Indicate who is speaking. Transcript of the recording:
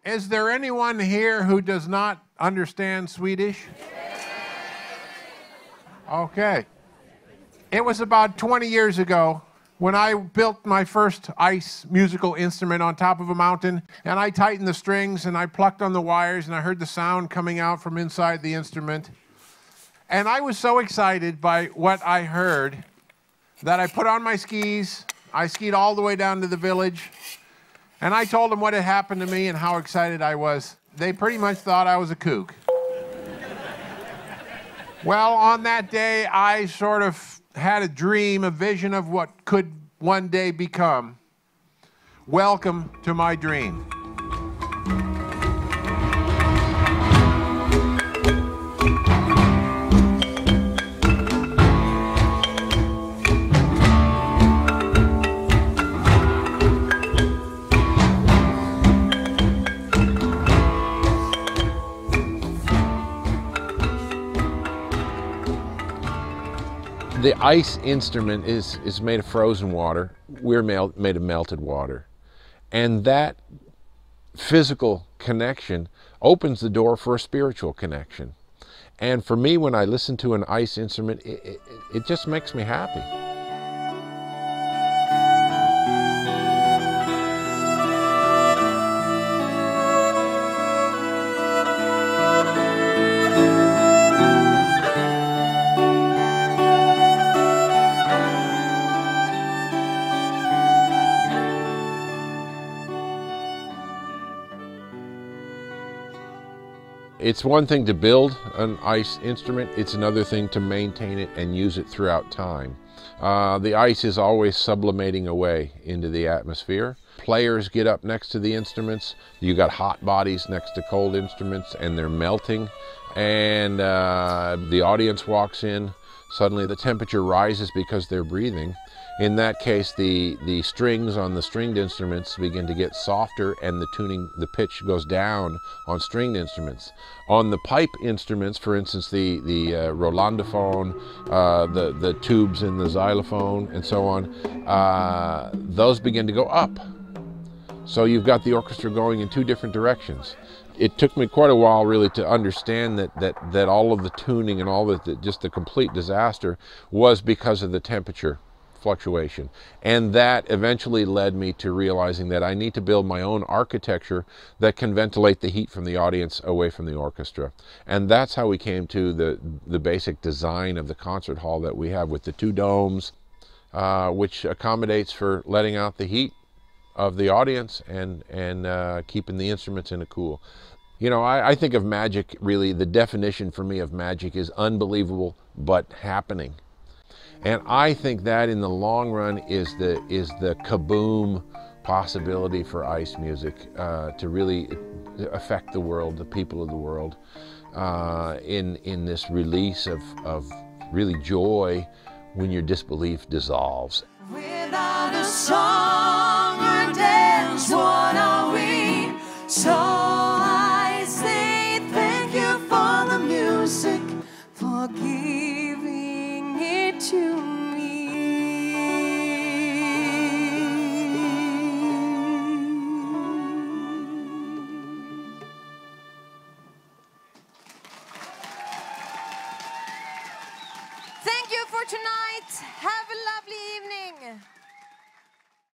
Speaker 1: Is there anyone here who does not understand Swedish? Okay. It was about 20 years ago when I built my first ice musical instrument on top of a mountain, and I tightened the strings and I plucked on the wires and I heard the sound coming out from inside the instrument. And I was so excited by what I heard that I put on my skis, I skied all the way down to the village, and I told them what had happened to me and how excited I was. They pretty much thought I was a kook. Well, on that day, I sort of had a dream, a vision of what could one day become. Welcome to my dream. The ice instrument is made of frozen water. We're made of melted water. And that physical connection opens the door for a spiritual connection. And for me, when I listen to an ice instrument, it just makes me happy. It's one thing to build an ice instrument, it's another thing to maintain it and use it throughout time. The ice is always sublimating away into the atmosphere. Players get up next to the instruments. You got hot bodies next to cold instruments and they're melting. And the audience walks in. Suddenly the temperature rises because they're breathing. In that case, the strings on the stringed instruments begin to get softer and the pitch goes down on stringed instruments. On the pipe instruments, for instance, the Rolandophone, the tubes in the xylophone and so on, those begin to go up. So you've got the orchestra going in two different directions. It took me quite a while really to understand that all of the tuning and all just the complete disaster was because of the temperature fluctuation. And that eventually led me to realizing that I need to build my own architecture that can ventilate the heat from the audience away from the orchestra. And that's how we came to the basic design of the concert hall that we have with the two domes, which accommodates for letting out the heat of the audience and keeping the instruments in a cool. You know, I think of magic, really, the definition for me of magic is unbelievable but happening. And I think that in the long run is the kaboom possibility for ice music to really affect the world, the people of the world, in this release of really joy when your disbelief dissolves.
Speaker 2: Without a song or dance, what are we? So I say thank you for the music, for giving it to me.
Speaker 3: Thank you for tonight. Have a